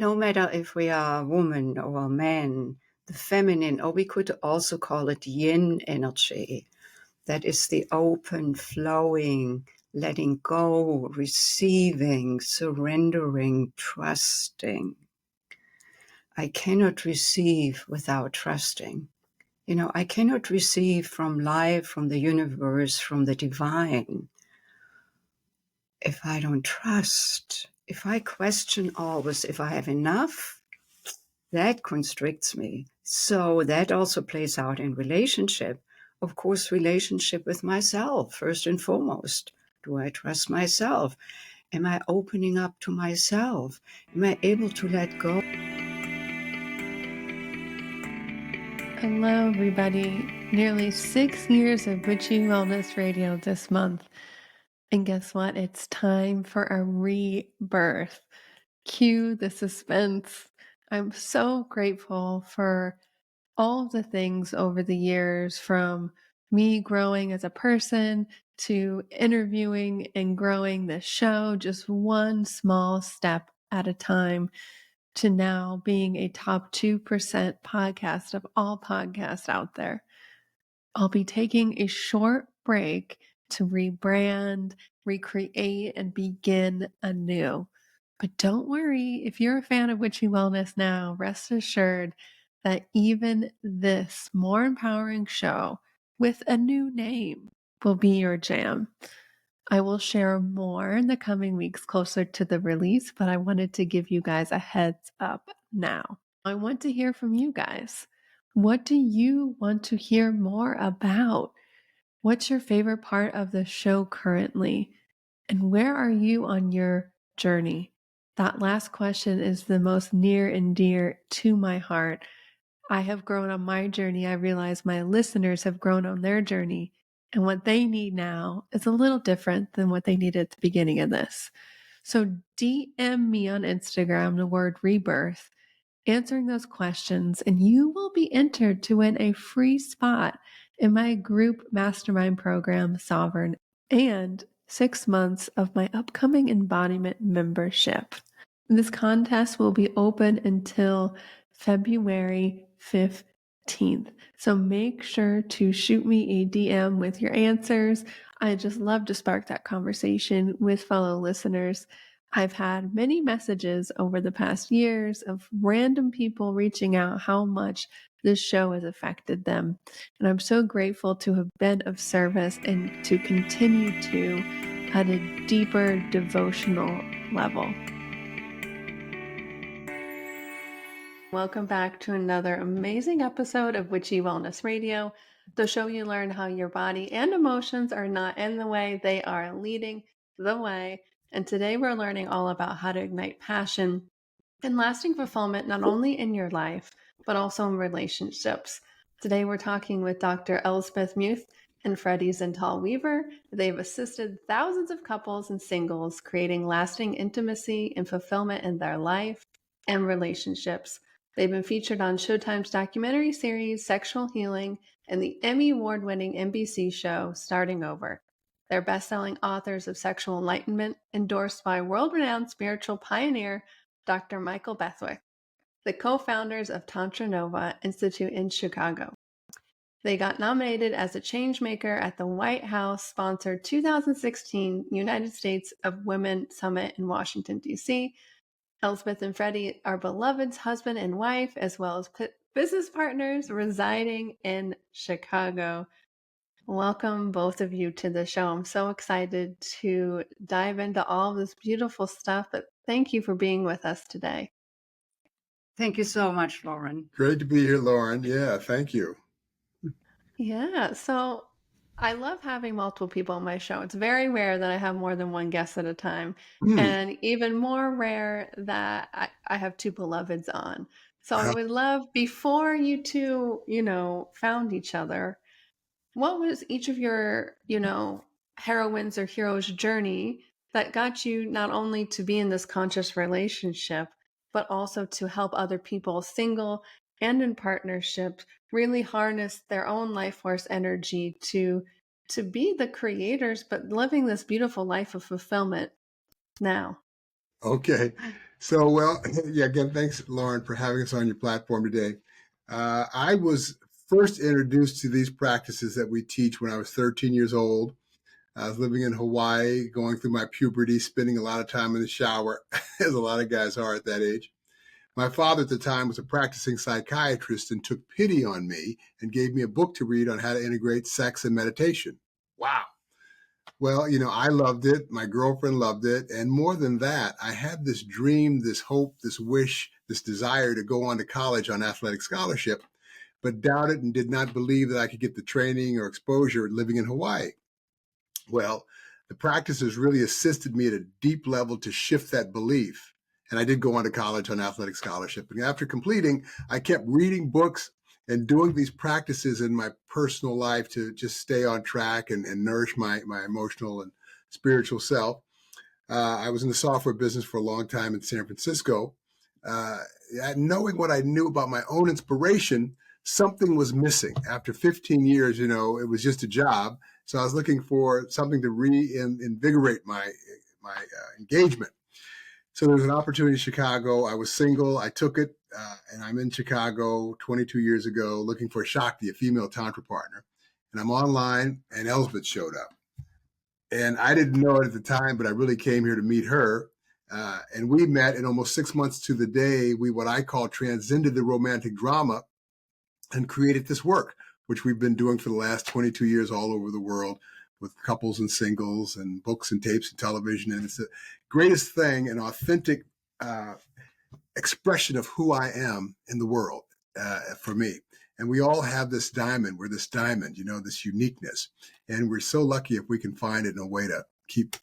No matter if we are a woman or a man, the feminine, or we could also call it yin energy. That is the open, flowing, letting go, receiving, surrendering, trusting. I cannot receive without trusting. I cannot receive from life, from the universe, from the divine, if I don't trust. If I question always if I have enough, that constricts me. So that also plays out in relationship. Of course, relationship with myself, first and foremost. Do I trust myself? Am I opening up to myself? Am I able to let go? Hello, everybody. Nearly 6 years of Witchy Wellness Radio this month. And guess what? It's time for a rebirth. Cue the suspense. I'm so grateful for all of the things over the years, from me growing as a person to interviewing and growing the show, just one small step at a time, to now being a top 2% podcast of all podcasts out there. I'll be taking a short break to rebrand, recreate, and begin anew. But don't worry, if you're a fan of Witchy Wellness now, rest assured that even this more empowering show with a new name will be your jam. I will share more in the coming weeks closer to the release, but I wanted to give you guys a heads up now. I want to hear from you guys. What do you want to hear more about? What's your favorite part of the show currently? And where are you on your journey? That last question is the most near and dear to my heart. I have grown on my journey. I realize my listeners have grown on their journey. And what they need now is a little different than what they needed at the beginning of this. So DM me on Instagram the word rebirth, answering those questions, and you will be entered to win a free spot in my group mastermind program, Sovereign, and 6 months of my upcoming embodiment membership. This contest will be open until February 15th. So make sure to shoot me a DM with your answers. I just love to spark that conversation with fellow listeners. I've had many messages over the past years of random people reaching out how much this show has affected them. And I'm so grateful to have been of service and to continue to at a deeper devotional level. Welcome back to another amazing episode of Witchy Wellness Radio, the show you learn how your body and emotions are not in the way, they are leading the way. And today we're learning all about how to ignite passion and lasting fulfillment, not only in your life, but also in relationships. Today we're talking with Dr. Elsbeth Meuth and Freddie Zental-Weaver. They've assisted thousands of couples and singles creating lasting intimacy and fulfillment in their life and relationships. They've been featured on Showtime's documentary series, Sexual Healing, and the Emmy award-winning NBC show, Starting Over. They're best-selling authors of Sexual Enlightenment, endorsed by world-renowned spiritual pioneer Dr. Michael Bethwick, the co-founders of Tantra Nova Institute in Chicago. They got nominated as a changemaker at the White House-sponsored 2016 United States of Women Summit in Washington, D.C., Elsbeth and Freddy are beloved husband and wife, as well as business partners residing in Chicago. Welcome, both of you, to the show. I'm so excited to dive into all this beautiful stuff, but thank you for being with us today. Thank you so much, Loren. Great to be here, Loren. Yeah, thank you. Yeah, so I love having multiple people on my show. It's very rare that I have more than one guest at a time, and even more rare that I have two beloveds on. So I would love, before you two, found each other, what was each of your, heroines or heroes' journey that got you not only to be in this conscious relationship, but also to help other people, single and in partnership, really harness their own life force energy to be the creators, but living this beautiful life of fulfillment now? Okay. So, well, yeah, again, thanks, Loren, for having us on your platform today. I was first introduced to these practices that we teach when I was 13 years old. I was living in Hawaii, going through my puberty, spending a lot of time in the shower, as a lot of guys are at that age. My father at the time was a practicing psychiatrist and took pity on me and gave me a book to read on how to integrate sex and meditation. Wow. Well, I loved it. My girlfriend loved it. And more than that, I had this dream, this hope, this wish, this desire to go on to college on athletic scholarship, but doubted and did not believe that I could get the training or exposure living in Hawaii. Well, the practices really assisted me at a deep level to shift that belief. And I did go on to college on athletic scholarship. And after completing, I kept reading books and doing these practices in my personal life to just stay on track and nourish my emotional and spiritual self. I was in the software business for a long time in San Francisco. Knowing what I knew about my own inspiration, something was missing. After 15 years, it was just a job. So I was looking for something to reinvigorate my engagement. So there was an opportunity in Chicago. I was single. I took it, and I'm in Chicago 22 years ago looking for a Shakti, a female Tantra partner. And I'm online, and Elsbeth showed up. And I didn't know it at the time, but I really came here to meet her. And we met in almost 6 months to the day. We, what I call, transcended the romantic drama and created this work, which we've been doing for the last 22 years all over the world with couples and singles and books and tapes and television. And it's the greatest thing, an authentic expression of who I am in the world for me. And we all have this diamond. We're this diamond, this uniqueness. And we're so lucky if we can find it in a way to keep,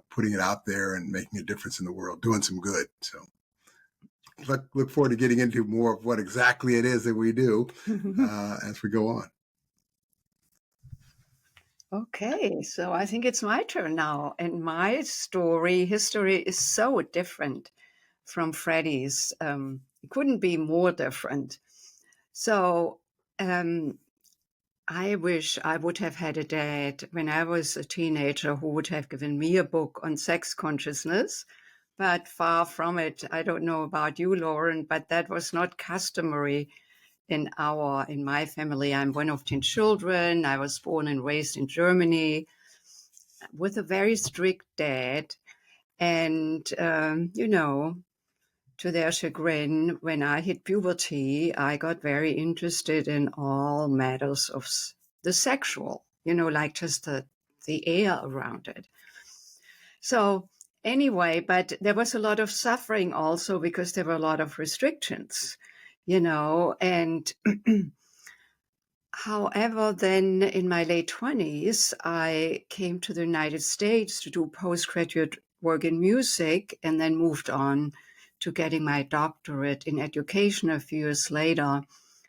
putting it out there and making a difference in the world, doing some good. So look forward to getting into more of what exactly it is that we do as we go on. Okay, so I think it's my turn now. And my history is so different from Freddy's. It couldn't be more different. So I wish I would have had a dad when I was a teenager who would have given me a book on sex consciousness. But far from it. I don't know about you, Loren, but that was not customary in my family. I'm one of 10 children. I was born and raised in Germany with a very strict dad. And, to their chagrin, when I hit puberty, I got very interested in all matters of the sexual, like just the air around it. So anyway, but there was a lot of suffering also because there were a lot of restrictions, and however, then in my late 20s, I came to the United States to do postgraduate work in music and then moved on to getting my doctorate in education a few years later.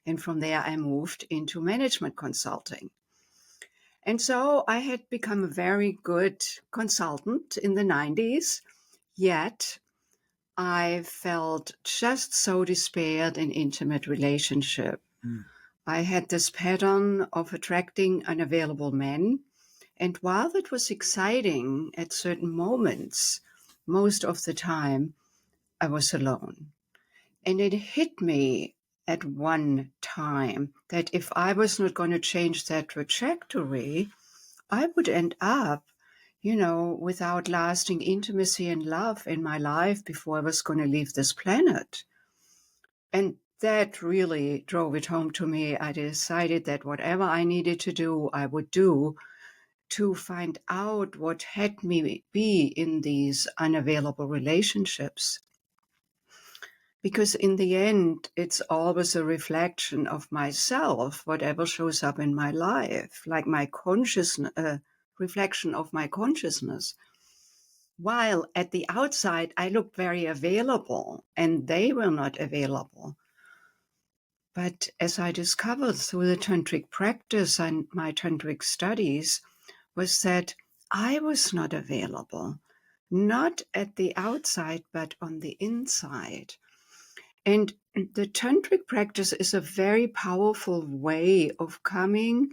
And from there, I moved into management consulting. And so I had become a very good consultant in the 90s, yet I felt just so despaired in intimate relationship. I had this pattern of attracting unavailable men. And while that was exciting at certain moments, most of the time I was alone. And it hit me at one time that if I was not going to change that trajectory, I would end up, without lasting intimacy and love in my life before I was going to leave this planet. And that really drove it home to me. I decided that whatever I needed to do, I would do to find out what had me be in these unavailable relationships. Because in the end, it's always a reflection of myself, whatever shows up in my life, like my consciousness, reflection of my consciousness. While at the outside, I looked very available and they were not available. But as I discovered through the tantric practice and my tantric studies, was that I was not available, not at the outside, but on the inside. And the tantric practice is a very powerful way of coming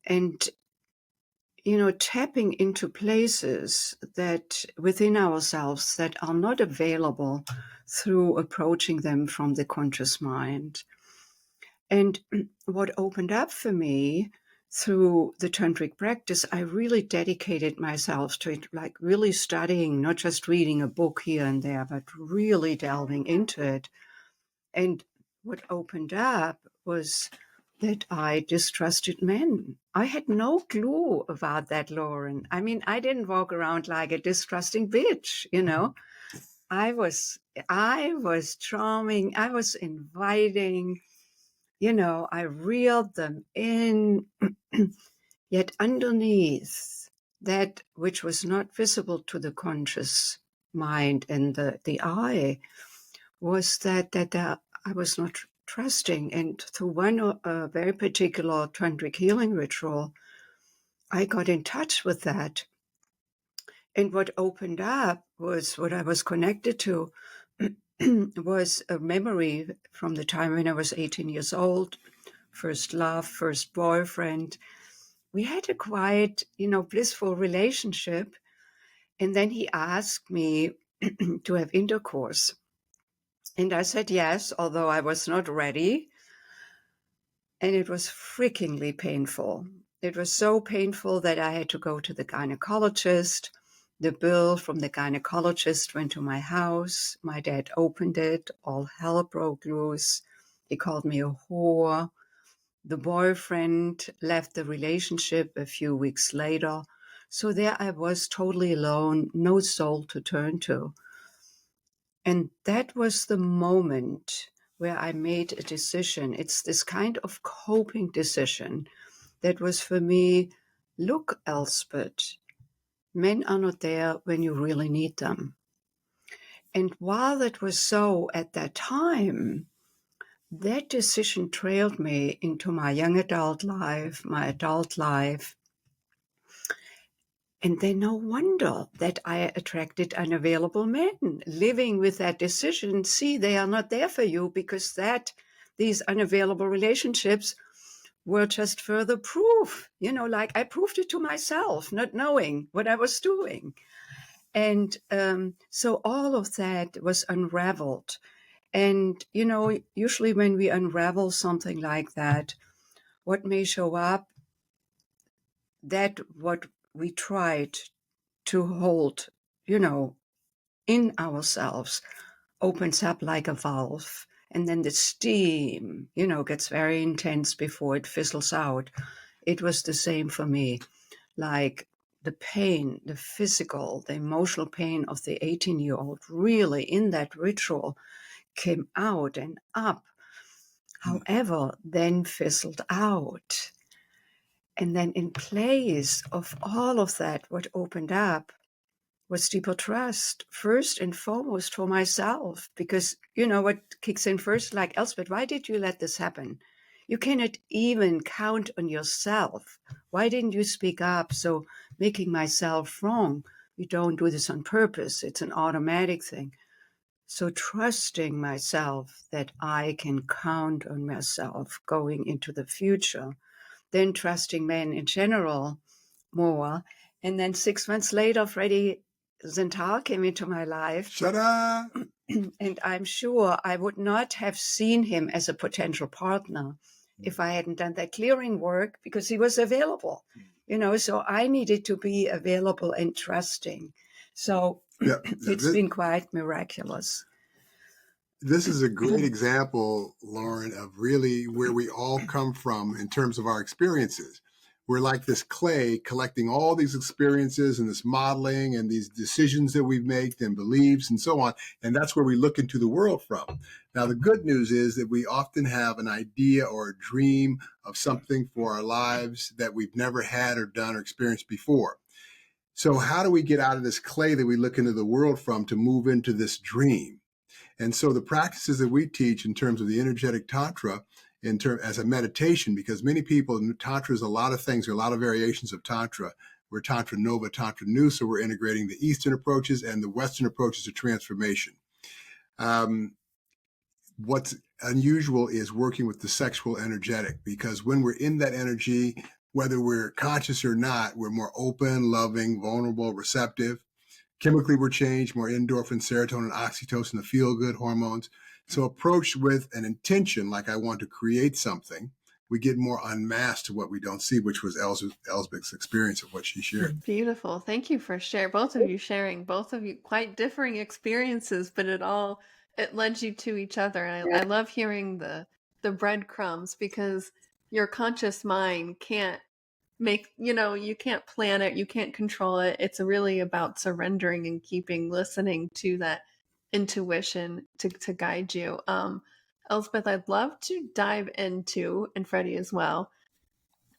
and, tapping into places that within ourselves that are not available through approaching them from the conscious mind. And what opened up for me through the tantric practice, I really dedicated myself to it, like really studying, not just reading a book here and there, but really delving into it. And what opened up was that I distrusted men. I had no clue about that, Loren. I mean, I didn't walk around like a distrusting bitch, I was charming. I was inviting, I reeled them in. Yet underneath that which was not visible to the conscious mind and the eye was that I was not trusting. And through one very particular tantric healing ritual, I got in touch with that. And what opened up was what I was connected to was a memory from the time when I was 18 years old, first love, first boyfriend. We had a quiet, blissful relationship. And then he asked me to have intercourse. And I said yes, although I was not ready. And it was freakingly painful. It was so painful that I had to go to the gynecologist. The bill from the gynecologist went to my house. My dad opened it. All hell broke loose. He called me a whore. The boyfriend left the relationship a few weeks later. So there I was, totally alone, no soul to turn to. And that was the moment where I made a decision. It's this kind of coping decision that was for me, look, Elsbeth, men are not there when you really need them. And while that was so at that time, that decision trailed me into my young adult life, my adult life. And then no wonder that I attracted unavailable men. Living with that decision, see, they are not there for you because these unavailable relationships were just further proof. Like I proved it to myself, not knowing what I was doing. And so all of that was unraveled. And, usually when we unravel something like that, what may show up, that what we tried to hold, in ourselves opens up like a valve. And then the steam, gets very intense before it fizzles out. It was the same for me. Like the pain, the physical, the emotional pain of the 18-year-old really in that ritual came out and up. However, then fizzled out. And then in place of all of that, what opened up was deeper trust, first and foremost for myself. Because, what kicks in first, like, Elsbeth, why did you let this happen? You cannot even count on yourself. Why didn't you speak up? So making myself wrong. You don't do this on purpose. It's an automatic thing. So trusting myself that I can count on myself going into the future. Then trusting men in general more. And then 6 months later, Freddy Zental came into my life. Shut up! And I'm sure I would not have seen him as a potential partner if I hadn't done that clearing work, because he was available, so I needed to be available and trusting. So it's been quite miraculous. This is a great example, Loren, of really where we all come from in terms of our experiences. We're like this clay collecting all these experiences and this modeling and these decisions that we've made and beliefs and so on. And that's where we look into the world from. Now, the good news is that we often have an idea or a dream of something for our lives that we've never had or done or experienced before. So how do we get out of this clay that we look into the world from to move into this dream? And so the practices that we teach in terms of the energetic Tantra, as a meditation, because many people, Tantra is a lot of things, there are a lot of variations of Tantra. We're Tantra Nova, Tantra New, so we're integrating the Eastern approaches and the Western approaches to transformation. What's unusual is working with the sexual energetic, because when we're in that energy, whether we're conscious or not, we're more open, loving, vulnerable, receptive. Chemically, we're changed, more endorphin, serotonin, oxytocin, the feel-good hormones. So approached with an intention, like I want to create something, we get more unmasked to what we don't see, which was Elsbeth's experience of what she shared. Beautiful. Thank you for sharing, both of you sharing, both of you quite differing experiences, but it led you to each other. And I love hearing the breadcrumbs, because your conscious mind can't you can't plan it, you can't control it. It's really about surrendering and listening to that intuition to guide you. Elsbeth, I'd love to dive into, and Freddie as well,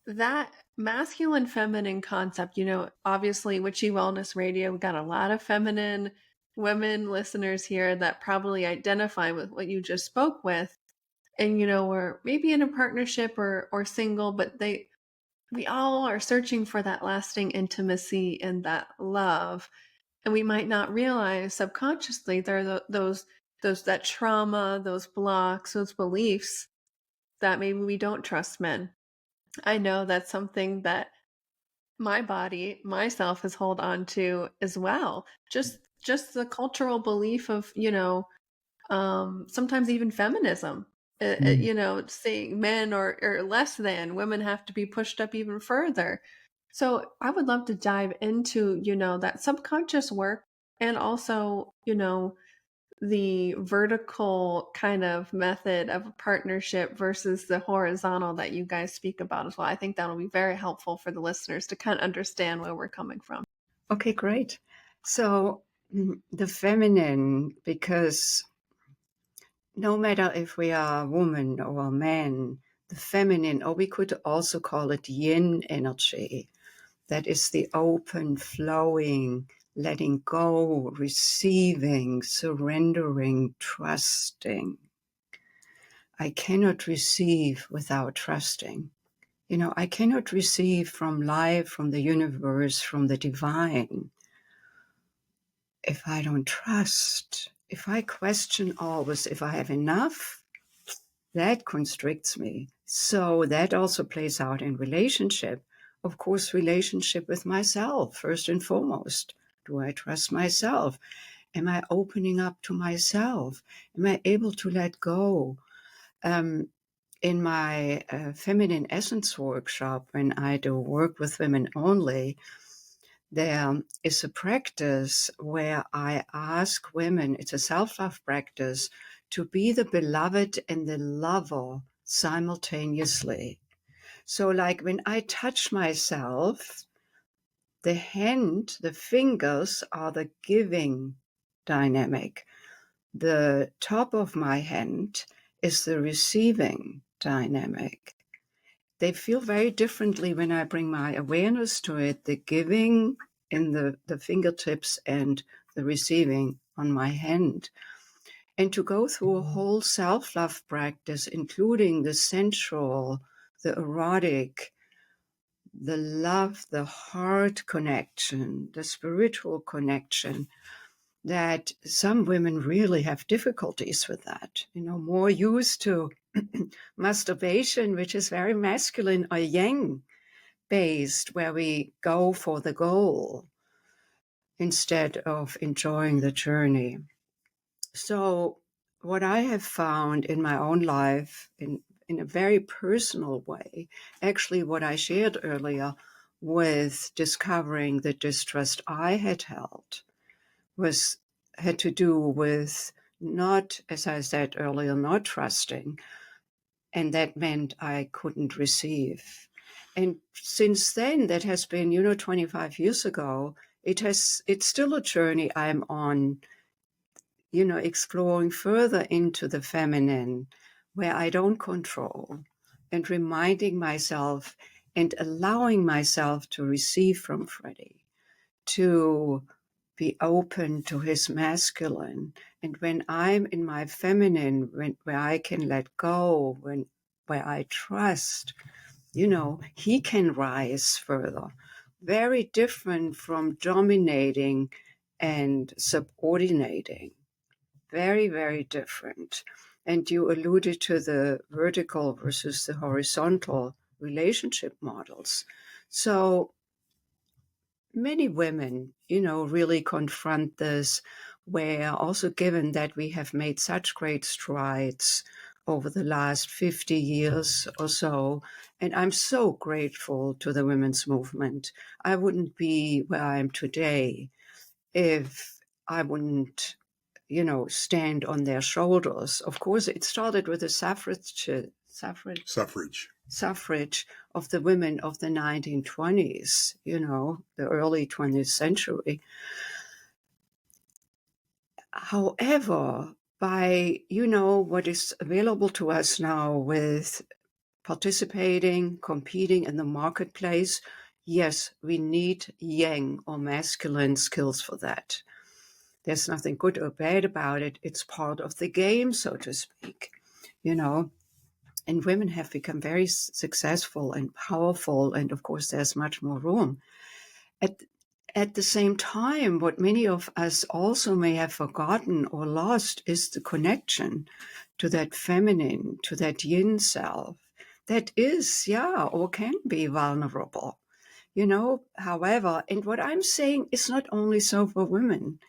that masculine feminine concept. Obviously, Witchy Wellness Radio, we got a lot of feminine women listeners here that probably identify with what you just spoke with. And, we're maybe in a partnership or single, but we all are searching for that lasting intimacy and that love. And we might not realize subconsciously there are that trauma, those blocks, those beliefs that maybe we don't trust men. I know that's something that my body, myself, has held on to as well. Just the cultural belief of, sometimes even feminism. Saying men are less than, women have to be pushed up even further. So I would love to dive into, that subconscious work, and also, the vertical kind of method of a partnership versus the horizontal that you guys speak about as well. I think that'll be very helpful for the listeners to kind of understand where we're coming from. Okay, great. So the feminine, because no matter if we are a woman or a man, the feminine, or we could also call it yin energy, that is the open, flowing, letting go, receiving, surrendering, trusting. I cannot receive without trusting. I cannot receive from life, from the universe, from the divine, if I don't trust. If I question always if I have enough, that constricts me. So that also plays out in relationship. Of course, relationship with myself, first and foremost. Do I trust myself? Am I opening up to myself? Am I able to let go? In my feminine essence workshop, when I do work with women only, there is a practice where I ask women, it's a self-love practice, to be the beloved and the lover simultaneously. So like when I touch myself, the hand, the fingers are the giving dynamic. The top of my hand is the receiving dynamic. They feel very differently when I bring my awareness to it, the giving in the fingertips and the receiving on my hand. And to go through a whole self-love practice, including the sensual, the erotic, the love, the heart connection, the spiritual connection, that some women really have difficulties with that, more used to masturbation, which is very masculine or yang based, where we go for the goal instead of enjoying the journey. So what I have found in my own life, in a very personal way, actually what I shared earlier with discovering the distrust I had held, had to do with not, as I said earlier, not trusting. And that meant I couldn't receive. And since then, that has been, 25 years ago, it's still a journey I'm on, exploring further into the feminine, where I don't control, and reminding myself and allowing myself to receive from Freddy, to be open to his masculine. And when I'm in my feminine, where I can let go, where I trust, he can rise further. Very different from dominating and subordinating. Very, very different. And you alluded to the vertical versus the horizontal relationship models. So many women, really confront this, where also given that we have made such great strides over the last 50 years or so, and I'm so grateful to the women's movement. I wouldn't be where I am today if I wouldn't, stand on their shoulders. Of course, it started with the suffrage of the women of the 1920s, the early 20th century. However, by, what is available to us now with participating, competing in the marketplace, yes, we need yang or masculine skills for that. There's nothing good or bad about it. It's part of the game, so to speak, and women have become very successful and powerful. And of course, there's much more room. At the same time, what many of us also may have forgotten or lost is the connection to that feminine, to that yin self that is, or can be vulnerable, however, and what I'm saying is not only so for women.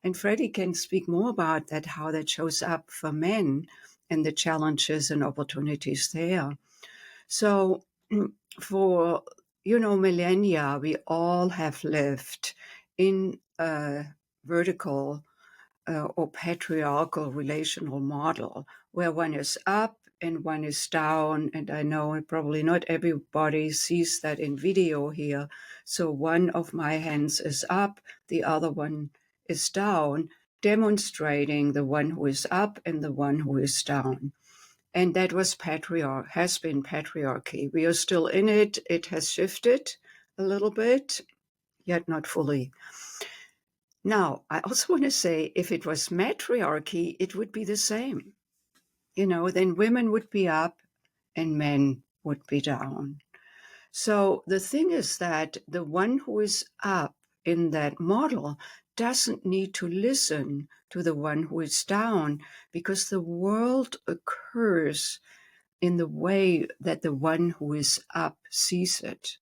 And Freddy can speak more about that, how that shows up for men and the challenges and opportunities there. So for, millennia, we all have lived in a vertical or patriarchal relational model where one is up and one is down. And I know probably not everybody sees that in video here. So one of my hands is up, the other one is down, demonstrating the one who is up and the one who is down. And that was has been patriarchy. We are still in it. It has shifted a little bit, yet not fully. Now, I also want to say, if it was matriarchy, it would be the same. Then women would be up and men would be down. So the thing is that the one who is up in that model doesn't need to listen to the one who is down, because the world occurs in the way that the one who is up sees it.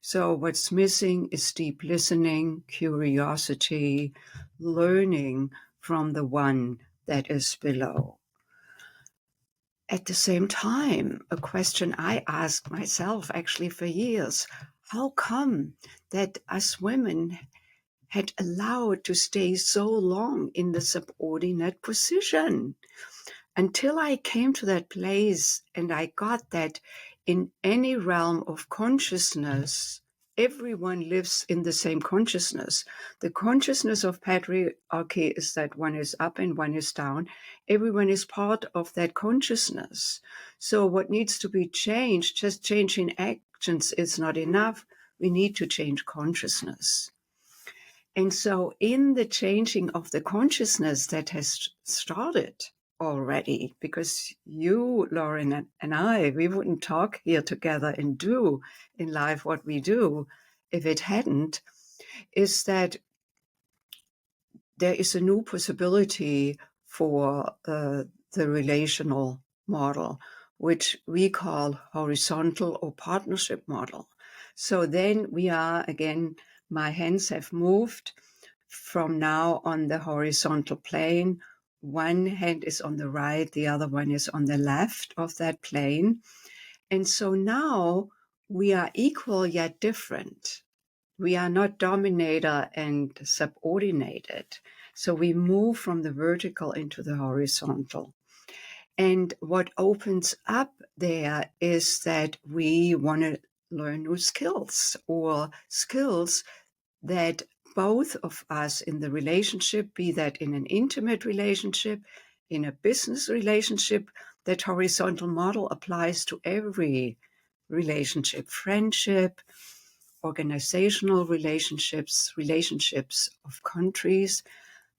So what's missing is deep listening, curiosity, learning from the one that is below. At the same time, a question I asked myself actually for years, how come that us women had allowed to stay so long in the subordinate position? Until I came to that place and I got that in any realm of consciousness, everyone lives in the same consciousness. The consciousness of patriarchy is that one is up and one is down. Everyone is part of that consciousness. So what needs to be changed, just changing actions is not enough. We need to change consciousness. And so in the changing of the consciousness that has started already, because you, Loren, and I, we wouldn't talk here together and do in life what we do if it hadn't, is that there is a new possibility for the relational model, which we call horizontal or partnership model. So then we are, again, my hands have moved from now on the horizontal plane. One hand is on the right, the other one is on the left of that plane. And so now we are equal yet different. We are not dominator and subordinated. So we move from the vertical into the horizontal. And what opens up there is that we want to learn new skills, or skills that both of us in the relationship, be that in an intimate relationship, in a business relationship, that horizontal model applies to every relationship, friendship, organizational relationships, relationships of countries.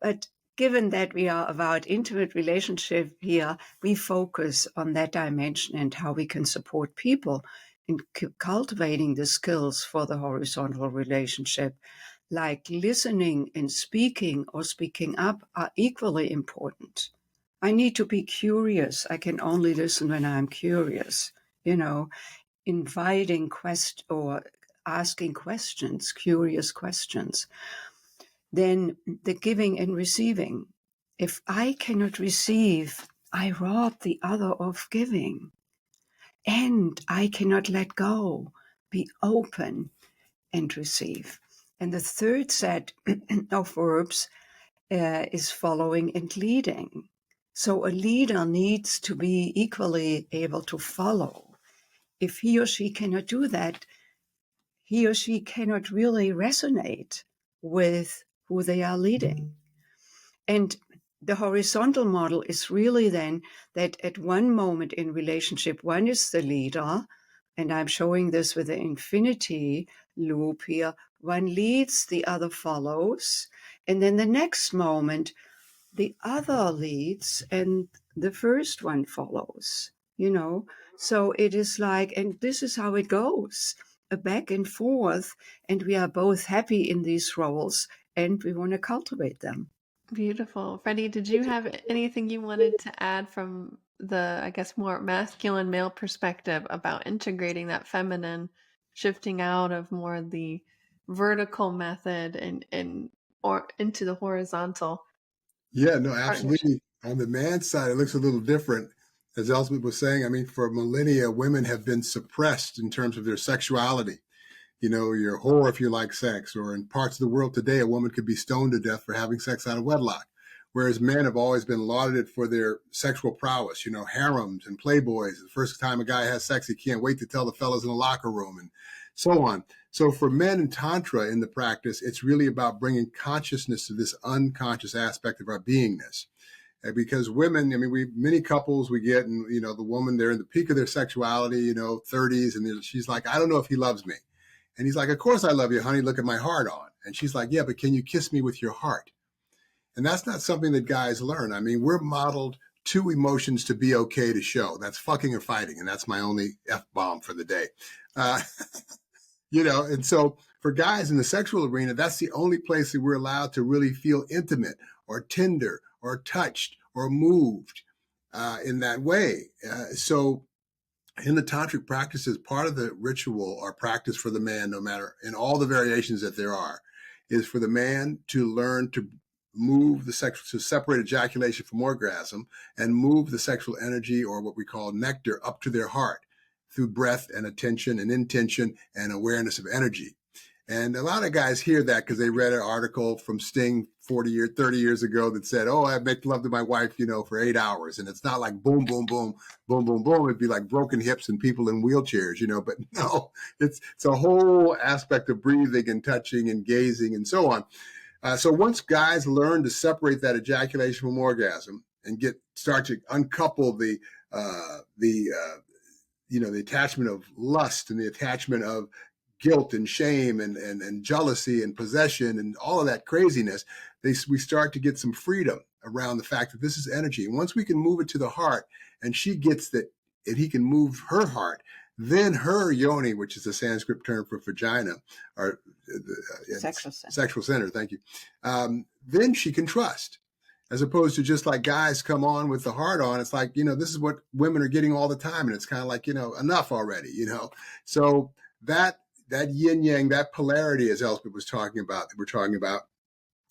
But given that we are about intimate relationship here, we focus on that dimension and how we can support people in cultivating the skills for the horizontal relationship, like listening and speaking or speaking up, are equally important. I need to be curious. I can only listen when I'm curious, inviting or asking questions, curious questions. Then the giving and receiving. If I cannot receive, I rob the other of giving. And I cannot let go, be open and receive. And the third set of verbs is following and leading. So a leader needs to be equally able to follow. If he or she cannot do that, he or she cannot really resonate with who they are leading. And the horizontal model is really then that at one moment in relationship, one is the leader, and I'm showing this with the infinity loop here. One leads, the other follows. And then the next moment, the other leads and the first one follows, So it is like, and this is how it goes, a back and forth, and we are both happy in these roles and we want to cultivate them. Beautiful. Freddie, did you have anything you wanted to add from the, I guess, more masculine male perspective about integrating that feminine, shifting out of more the vertical method or into the horizontal? Yeah, no, Partnership. absolutely. On the man's side, it looks a little different. As Elsbeth was saying, I mean, for millennia, women have been suppressed in terms of their sexuality. You're a whore if you like sex, or in parts of the world today, a woman could be stoned to death for having sex out of wedlock. Whereas men have always been lauded for their sexual prowess, harems and playboys. The first time a guy has sex, he can't wait to tell the fellas in the locker room and so on. So for men in Tantra in the practice, it's really about bringing consciousness to this unconscious aspect of our beingness. Because women, I mean, many couples we get, and, the woman, they're in the peak of their sexuality, 30s, and she's like, I don't know if he loves me. And he's like, of course I love you, honey. Look at my heart on. And she's like, yeah, but can you kiss me with your heart? And that's not something that guys learn. I mean, we're modeled two emotions to be okay to show. That's fucking or fighting. And that's my only F-bomb for the day. And so for guys in the sexual arena, that's the only place that we're allowed to really feel intimate or tender or touched or moved in that way. So in the tantric practices, part of the ritual or practice for the man, no matter in all the variations that there are, is for the man to learn to move the sexual, to separate ejaculation from orgasm and move the sexual energy, or what we call nectar, up to their heart through breath and attention and intention and awareness of energy. And a lot of guys hear that because they read an article from Sting 30 years ago that said, oh, I make love to my wife, for 8 hours. And it's not like boom, boom, boom, boom, boom, boom. It'd be like broken hips and people in wheelchairs, but no, it's a whole aspect of breathing and touching and gazing and so on. So once guys learn to separate that ejaculation from orgasm and start to uncouple the attachment of lust and the attachment of guilt and shame and jealousy and possession and all of that craziness, we start to get some freedom around the fact that this is energy. And once we can move it to the heart and she gets that, and he can move her heart, then her yoni, which is a Sanskrit term for vagina, or sexual center, thank you, then she can trust. As opposed to just like guys come on with the heart on, it's like, this is what women are getting all the time. And it's kind of like, enough already, So that yin yang, that polarity, as Elsbeth was talking about, that we're talking about,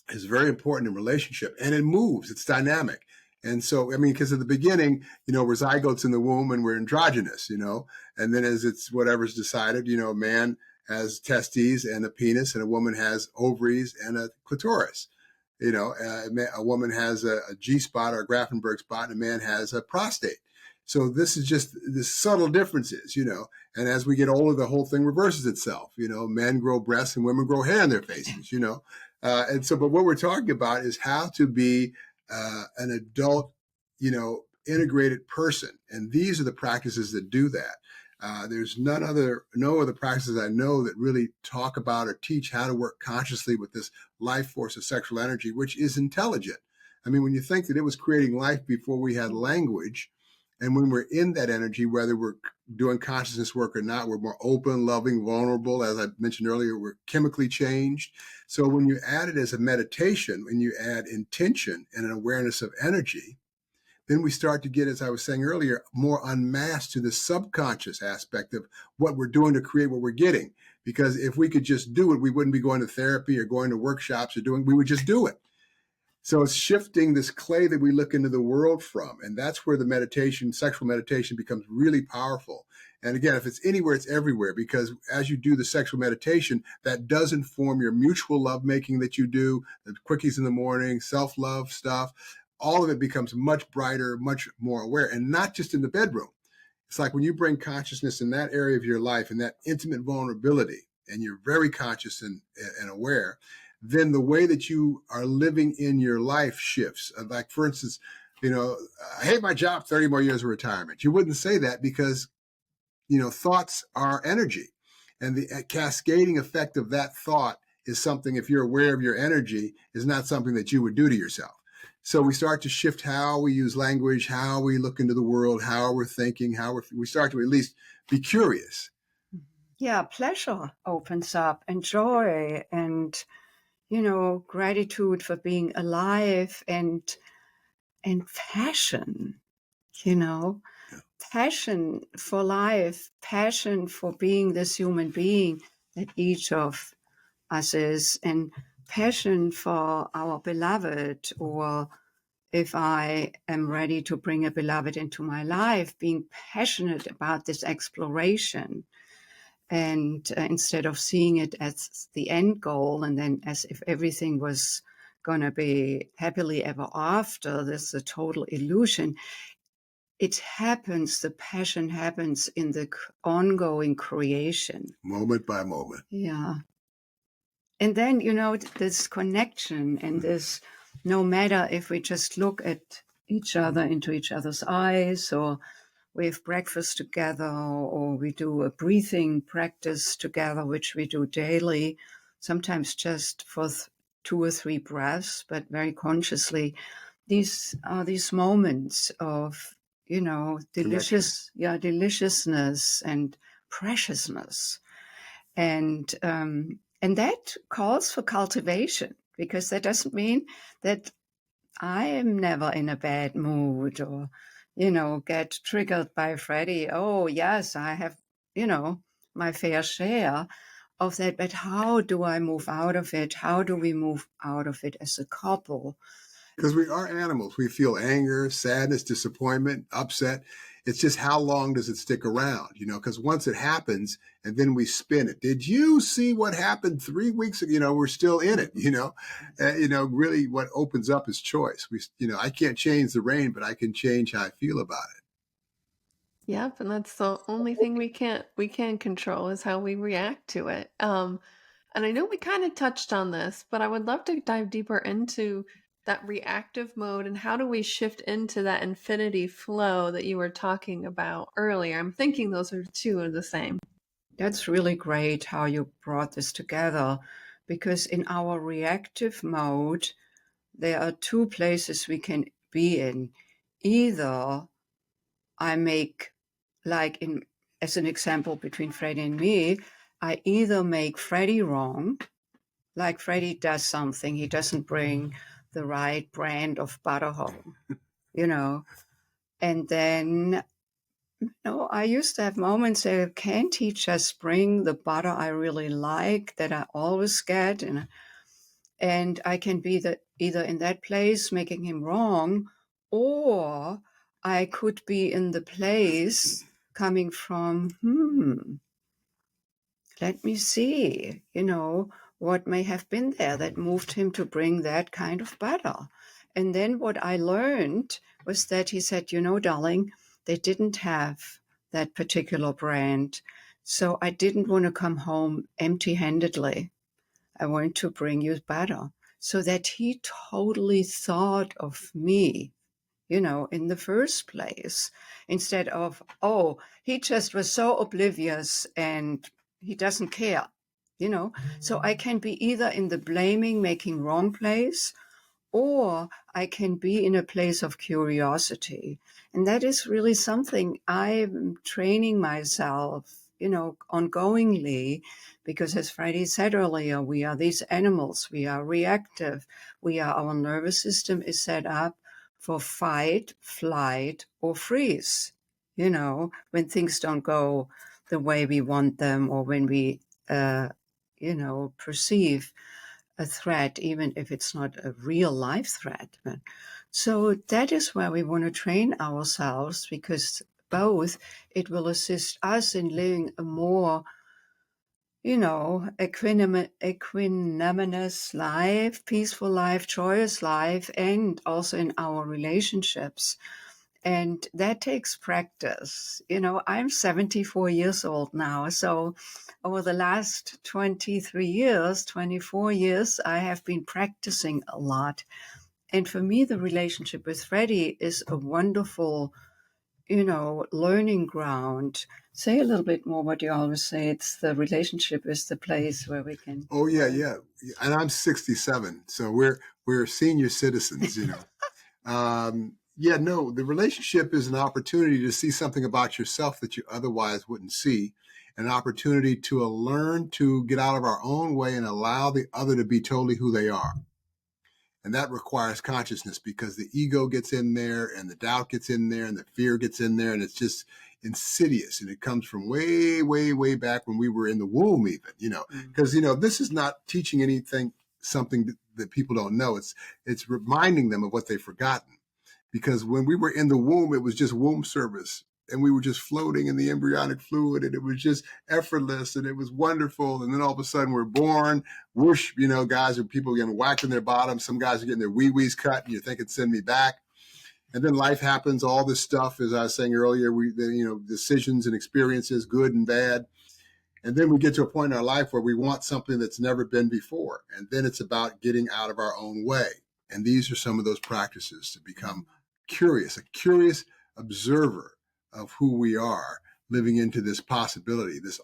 is very important in relationship. And it moves, it's dynamic. And so, I mean, because at the beginning, we're zygotes in the womb and we're androgynous, and then as it's whatever's decided, a man has testes and a penis and a woman has ovaries and a clitoris. A woman has a G-spot or a Grafenberg spot and a man has a prostate. So this is just the subtle differences, and as we get older, the whole thing reverses itself. Men grow breasts and women grow hair in their faces, and so, but what we're talking about is how to be an adult, integrated person. And these are the practices that do that. There's no other practices I know that really talk about or teach how to work consciously with this life force of sexual energy, which is intelligent. I mean, when you think that it was creating life before we had language, and when we're in that energy, whether we're doing consciousness work or not, we're more open, loving, vulnerable. As I mentioned earlier, we're chemically changed. So when you add it as a meditation, when you add intention and an awareness of energy, then we start to get, as I was saying earlier, more unmasked to the subconscious aspect of what we're doing to create what we're getting. Because if we could just do it, we wouldn't be going to therapy or going to workshops we would just do it. So it's shifting this clay that we look into the world from. And that's where the meditation, sexual meditation, becomes really powerful. And again, if it's anywhere, it's everywhere, because as you do the sexual meditation, that does inform your mutual lovemaking that you do, the quickies in the morning, self-love stuff. All of it becomes much brighter, much more aware, and not just in the bedroom. It's like when you bring consciousness in that area of your life and that intimate vulnerability, and you're very conscious and aware, then the way that you are living in your life shifts. Like, for instance, I hate my job, 30 more years of retirement. You wouldn't say that because, thoughts are energy. And the cascading effect of that thought is something, if you're aware of your energy, is not something that you would do to yourself. So we start to shift how we use language, how we look into the world, how we're thinking, we start to at least be curious. Yeah, pleasure opens up, and joy, and gratitude for being alive, and passion, passion for life, passion for being this human being that each of us is, and passion for our beloved, or if I am ready to bring a beloved into my life, being passionate about this exploration. And instead of seeing it as the end goal, and then as if everything was going to be happily ever after, this is a total illusion. It happens, the passion happens in the ongoing creation. Moment by moment. Yeah. And then, this connection and this, no matter if we just look at each other into each other's eyes, or we have breakfast together, or we do a breathing practice together, which we do daily, sometimes just for 2 or 3 breaths, but very consciously. These are these moments of, deliciousness and preciousness. And that calls for cultivation, because that doesn't mean that I am never in a bad mood, or get triggered by Freddy. Oh, yes, I have, my fair share of that. But how do I move out of it? How do we move out of it as a couple? Because we are animals. We feel anger, sadness, disappointment, upset. It's just how long does it stick around? Because once it happens and then we spin it. Did you see what happened 3 weeks ago? We're still in it, really what opens up is choice. I can't change the rain, but I can change how I feel about it. Yep, and that's the only thing we can control is how we react to it. And I know we kind of touched on this, but I would love to dive deeper into that reactive mode and how do we shift into that infinity flow that you were talking about earlier. I'm thinking those two are the same. That's really great how you brought this together, because in our reactive mode, there are 2 places we can be in. Either I make, like as an example between Freddy and me, I either make Freddy wrong, like Freddy does something, he doesn't bring the right brand of butter home, and then, I used to have moments that, can't he just bring the butter I really like, that I always get, and I can be either in that place making him wrong, or I could be in the place coming from, let me see, what may have been there that moved him to bring that kind of butter. And then what I learned was that he said, darling, they didn't have that particular brand. So I didn't want to come home empty-handedly. I want to bring you butter. So that he totally thought of me, in the first place, instead of, he just was so oblivious and he doesn't care, So I can be either in the blaming, making wrong place, or I can be in a place of curiosity. And that is really something I'm training myself, ongoingly, because as Freddy said earlier, we are these animals, we are reactive, our nervous system is set up for fight, flight, or freeze. When things don't go the way we want them, or when we, perceive a threat, even if it's not a real life threat. So that is where we want to train ourselves, because both it will assist us in living a more, equanimous life, peaceful life, joyous life, and also in our relationships. And that takes practice. I'm 74 years old now. So over the last 23 years, 24 years, I have been practicing a lot. And for me, the relationship with Freddy is a wonderful, learning ground. Say a little bit more what you always say. It's the relationship is the place where we can. Oh, yeah. And I'm 67. So we're senior citizens, the relationship is an opportunity to see something about yourself that you otherwise wouldn't see, an opportunity to learn to get out of our own way and allow the other to be totally who they are. And that requires consciousness, because the ego gets in there and the doubt gets in there and the fear gets in there, and it's just insidious. And it comes from way, way, way back when we were in the womb even, because, this is not teaching something that people don't know. It's reminding them of what they've forgotten. Because when we were in the womb, it was just womb service, and we were just floating in the embryonic fluid, and it was just effortless, and it was wonderful. And then all of a sudden we're born, whoosh, guys or people getting whacked in their bottoms. Some guys are getting their wee-wees cut, and you're thinking, send me back. And then life happens, all this stuff, as I was saying earlier, decisions and experiences, good and bad. And then we get to a point in our life where we want something that's never been before. And then it's about getting out of our own way. And these are some of those practices to become curious, a curious observer of who we are, living into this possibility, this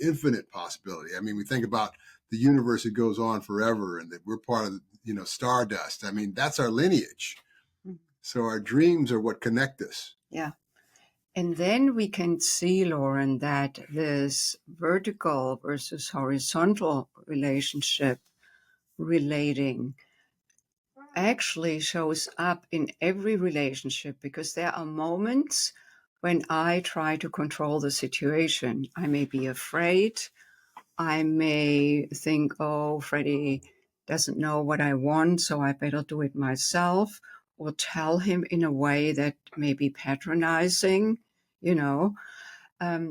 infinite possibility. I mean, we think about the universe that goes on forever, and that we're part of, stardust. I mean, that's our lineage. So our dreams are what connect us. Yeah. And then we can see, Loren, that this vertical versus horizontal relationship relating actually shows up in every relationship, because there are moments when I try to control the situation. I may be afraid. I may think, oh, Freddy doesn't know what I want, so I better do it myself, or tell him in a way that may be patronizing,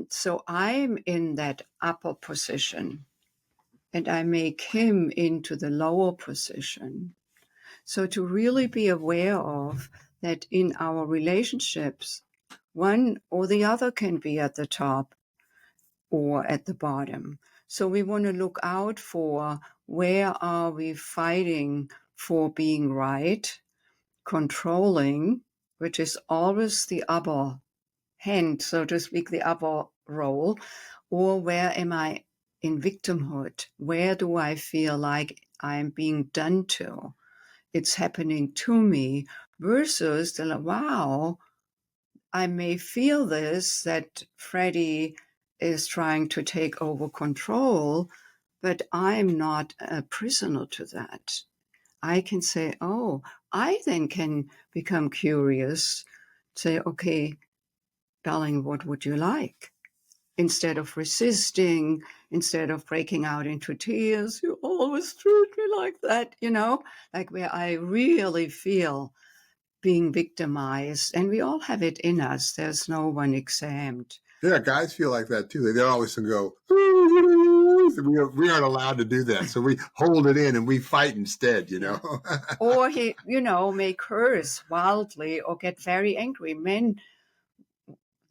So I'm in that upper position, and I make him into the lower position. So to really be aware of that in our relationships, one or the other can be at the top or at the bottom. So we want to look out for, where are we fighting for being right, controlling, which is always the upper hand, so to speak, the upper role, or where am I in victimhood? Where do I feel like I'm being done to? It's happening to me, versus wow, I may feel this, that Freddy is trying to take over control, but I'm not a prisoner to that. I can say, oh, I then can become curious, say, okay, darling, what would you like? Instead of resisting, instead of breaking out into tears, you always treat me like that, like where I really feel being victimized. And we all have it in us. There's no one exempt. Yeah, guys feel like that too. They always go, we aren't allowed to do that. So we hold it in and we fight instead, Or he, may curse wildly or get very angry. Men,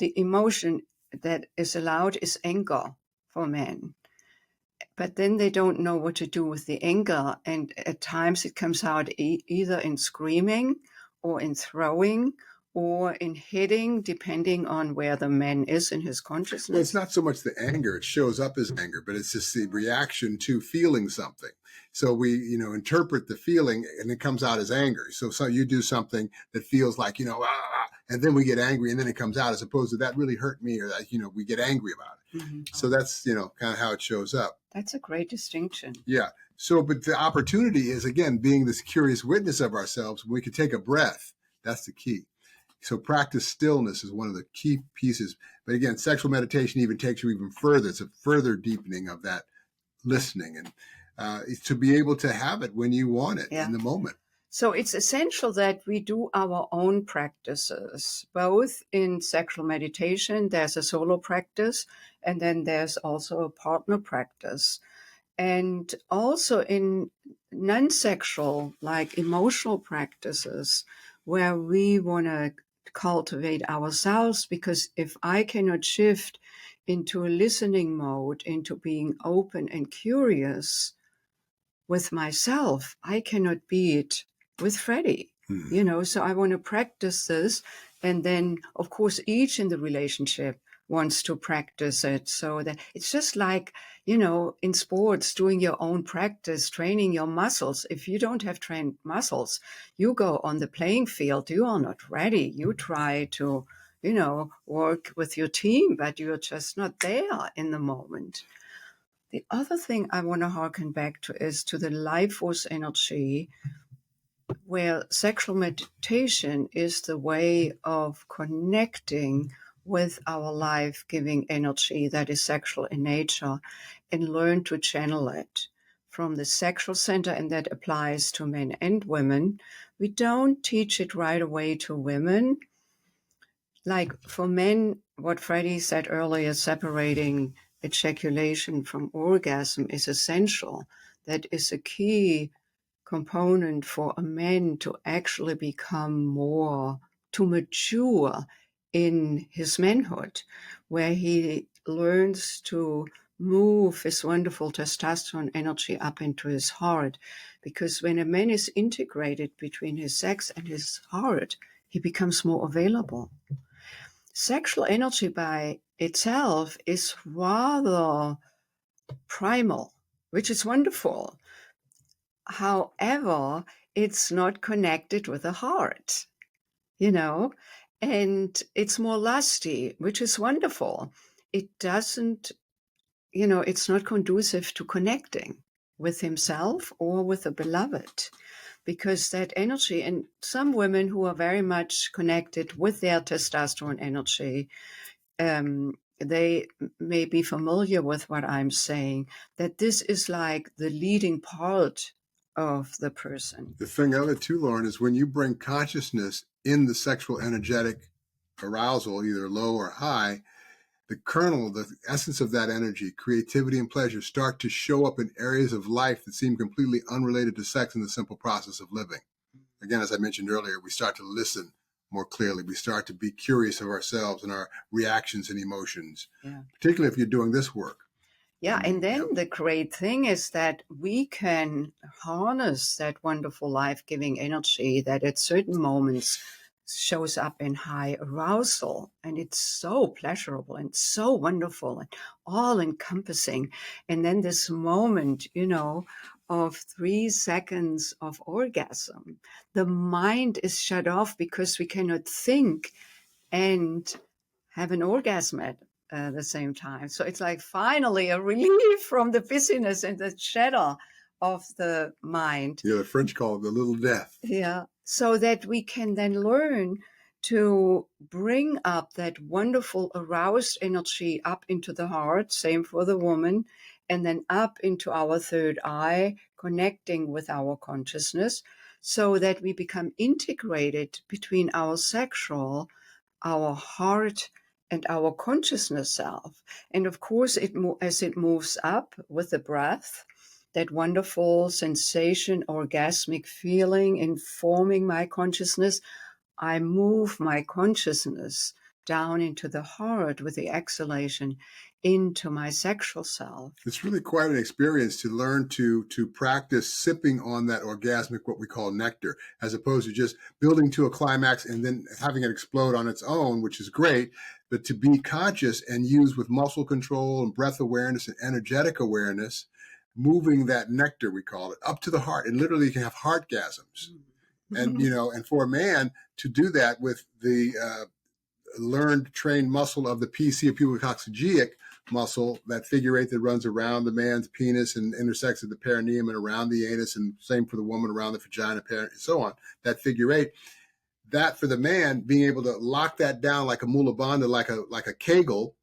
the emotion that is allowed is anger for men. But then they don't know what to do with the anger. And at times it comes out either in screaming or in throwing or in hitting, depending on where the man is in his consciousness. Well, it's not so much the anger. It shows up as anger, but it's just the reaction to feeling something. So we, interpret the feeling and it comes out as anger. So you do something that feels like, and then we get angry and then it comes out, as opposed to that really hurt me, or that, we get angry about it. Mm-hmm. So that's, kind of how it shows up. That's a great distinction. Yeah. So, but the opportunity is, again, being this curious witness of ourselves. We could take a breath That's the key. So practice stillness is one of the key pieces. But again, sexual meditation even takes you even further. It's a further deepening of that listening, and to be able to have it when you want it in the moment. So it's essential that we do our own practices, both in sexual meditation. There's a solo practice, and then there's also a partner practice. And also in non-sexual, like emotional practices, where we want to cultivate ourselves, because if I cannot shift into a listening mode, into being open and curious with myself, I cannot be it with Freddy. So I want to practice this. And then, of course, each in the relationship wants to practice it. So that it's just like, in sports, doing your own practice, training your muscles. If you don't have trained muscles, you go on the playing field, you are not ready. You try to, work with your team, but you're just not there in the moment. The other thing I want to harken back to is to the life force energy, where sexual meditation is the way of connecting with our life-giving energy that is sexual in nature, and learn to channel it from the sexual center, and that applies to men and women. We don't teach it right away to women. Like for men, what Freddy said earlier, separating ejaculation from orgasm is essential. That is a key component for a man to actually become more, to mature in his manhood, where he learns to move his wonderful testosterone energy up into his heart. Because when a man is integrated between his sex and his heart, he becomes more available. Sexual energy by itself is rather primal, which is wonderful. However, it's not connected with the heart, and it's more lusty, which is wonderful. It doesn't, it's not conducive to connecting with himself or with the beloved, because that energy, and some women who are very much connected with their testosterone energy, they may be familiar with what I'm saying, that this is like the leading part of the person. The thing of it too, Loren, is when you bring consciousness in the sexual energetic arousal, either low or high, the kernel, the essence of that energy, creativity and pleasure, start to show up in areas of life that seem completely unrelated to sex in the simple process of living. Again, as I mentioned earlier, we start to listen more clearly. We start to be curious of ourselves and our reactions and emotions, particularly if you're doing this work. Yeah, and then the great thing is that we can harness that wonderful life-giving energy that at certain moments shows up in high arousal, and it's so pleasurable and so wonderful and all-encompassing. And then this moment, of 3 seconds of orgasm, the mind is shut off because we cannot think and have an orgasm at the same time. So it's like finally a relief from the busyness and the chatter of the mind. Yeah, the French call it the little death. Yeah, so that we can then learn to bring up that wonderful aroused energy up into the heart, same for the woman, and then up into our third eye, connecting with our consciousness, so that we become integrated between our sexual, our heart, and our consciousness self. And of course, as it moves up with the breath, that wonderful sensation, orgasmic feeling informing my consciousness, I move my consciousness down into the heart with the exhalation into my sexual self. It's really quite an experience to learn to practice sipping on that orgasmic, what we call nectar, as opposed to just building to a climax and then having it explode on its own, which is great, but to be conscious and use with muscle control and breath awareness and energetic awareness, moving that nectar, we call it, up to the heart. And literally you can have heartgasms. And, and for a man to do that with the learned, trained muscle of the PC, or pubicoxygeal muscle, that figure 8 that runs around the man's penis and intersects at the perineum and around the anus, and same for the woman around the vagina, and so on, that figure 8, that for the man, being able to lock that down like a mula bandha, like a kegel,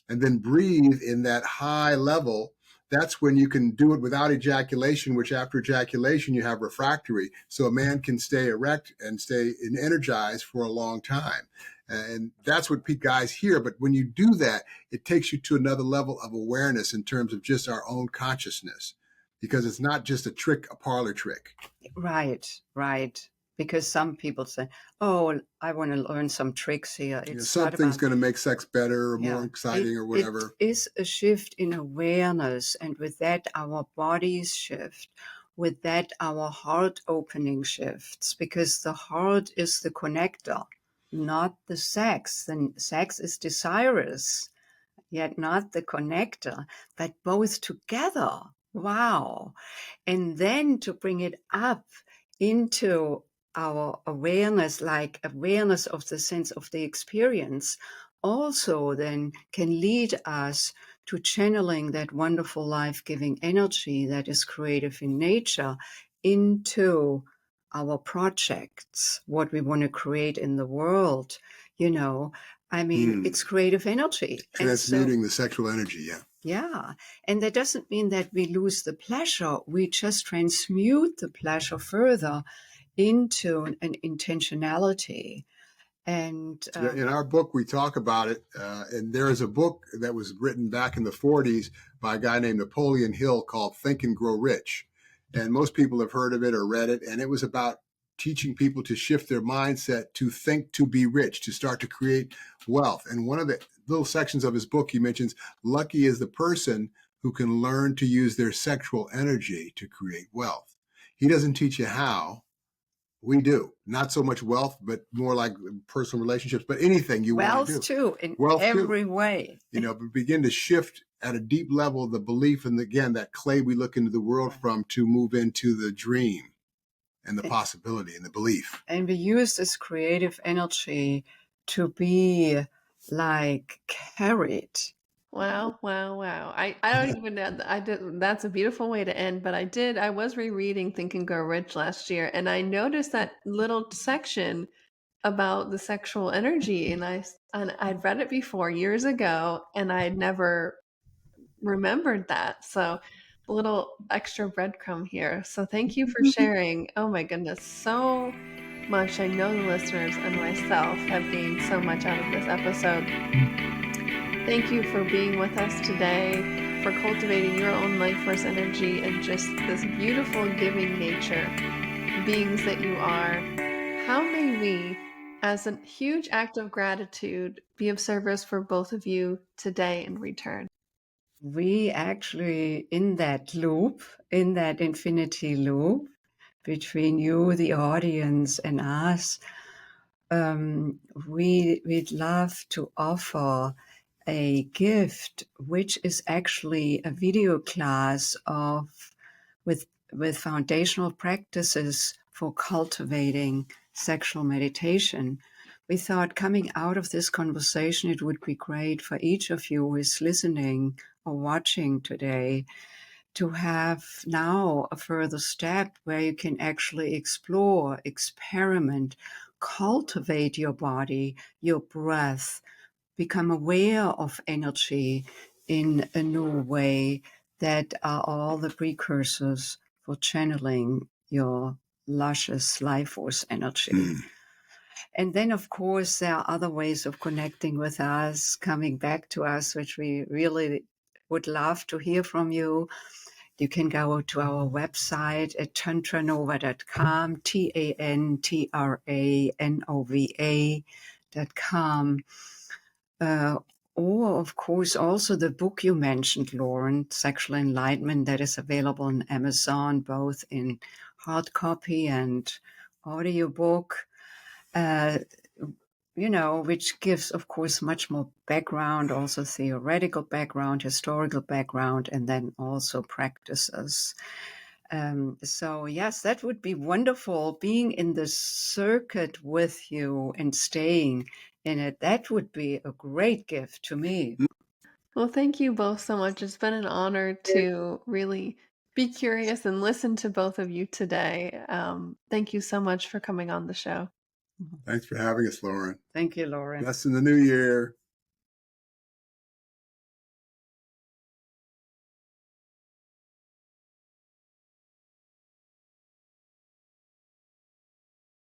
and then breathe in that high level, that's when you can do it without ejaculation, which after ejaculation, you have refractory. So a man can stay erect and stay energized for a long time. And that's what guys hear. But when you do that, it takes you to another level of awareness in terms of just our own consciousness, because it's not just a trick, a parlor trick. Right, right. Because some people say, "Oh, I want to learn some tricks here." It's something's going to make sex better or more exciting or whatever. It is a shift in awareness, and with that, our bodies shift. With that, our heart opening shifts, because the heart is the connector, not the sex. The sex is desirous, yet not the connector, but both together. Wow. And then to bring it up into our awareness, like awareness of the sense of the experience, also then can lead us to channeling that wonderful life-giving energy that is creative in nature into our projects, what we want to create in the world. I mean, it's creative energy. Transmuting the sexual energy, yeah. Yeah. And that doesn't mean that we lose the pleasure. We just transmute the pleasure further into an intentionality. And in our book, we talk about it. And there is a book that was written back in the 40s by a guy named Napoleon Hill called Think and Grow Rich. And most people have heard of it or read it. And it was about teaching people to shift their mindset to think to be rich, to start to create wealth. And one of the little sections of his book, he mentions, lucky is the person who can learn to use their sexual energy to create wealth. He doesn't teach you how. We do. Not so much wealth, but more like personal relationships, but anything you want to do. Wealth too, in every way. But begin to shift at a deep level the belief, and again, that clay we look into the world from, to move into the dream and the possibility and the belief. And we use this creative energy to be like carried. Wow, wow, wow. I don't even know. That's a beautiful way to end, but I was rereading Think and Grow Rich last year, and I noticed that little section about the sexual energy, and I'd read it before years ago, and I'd never remembered that. So a little extra breadcrumb here. So thank you for sharing. Oh my goodness, so much. I know the listeners and myself have gained so much out of this episode. Thank you for being with us today, for cultivating your own life force energy and just this beautiful giving nature, beings that you are. How may we, as a huge act of gratitude, be of service for both of you today in return? We actually, in that loop, in that infinity loop between you, the audience, and us, we'd love to offer a gift, which is actually a video class with foundational practices for cultivating sexual meditation. We thought, coming out of this conversation, it would be great for each of you who is listening or watching today to have now a further step where you can actually explore, experiment, cultivate your body, your breath, become aware of energy in a new way that are all the precursors for channeling your luscious life force energy. And then, of course, there are other ways of connecting with us, coming back to us, which we really would love to hear from you. You can go to our website at tantranova.com, TANTRANOVA.com. Or, of course, also the book you mentioned, Loren, Sexual Enlightenment, that is available on Amazon, both in hard copy and audiobook, which gives, of course, much more background, also theoretical background, historical background, and then also practices. So yes, that would be wonderful, being in the circuit with you and staying in it. That would be a great gift to me. Well, thank you both so much. It's been an honor to really be curious and listen to both of you today. Thank you so much for coming on the show. Thanks for having us, Loren. Thank you, Loren. Blessed in the new year.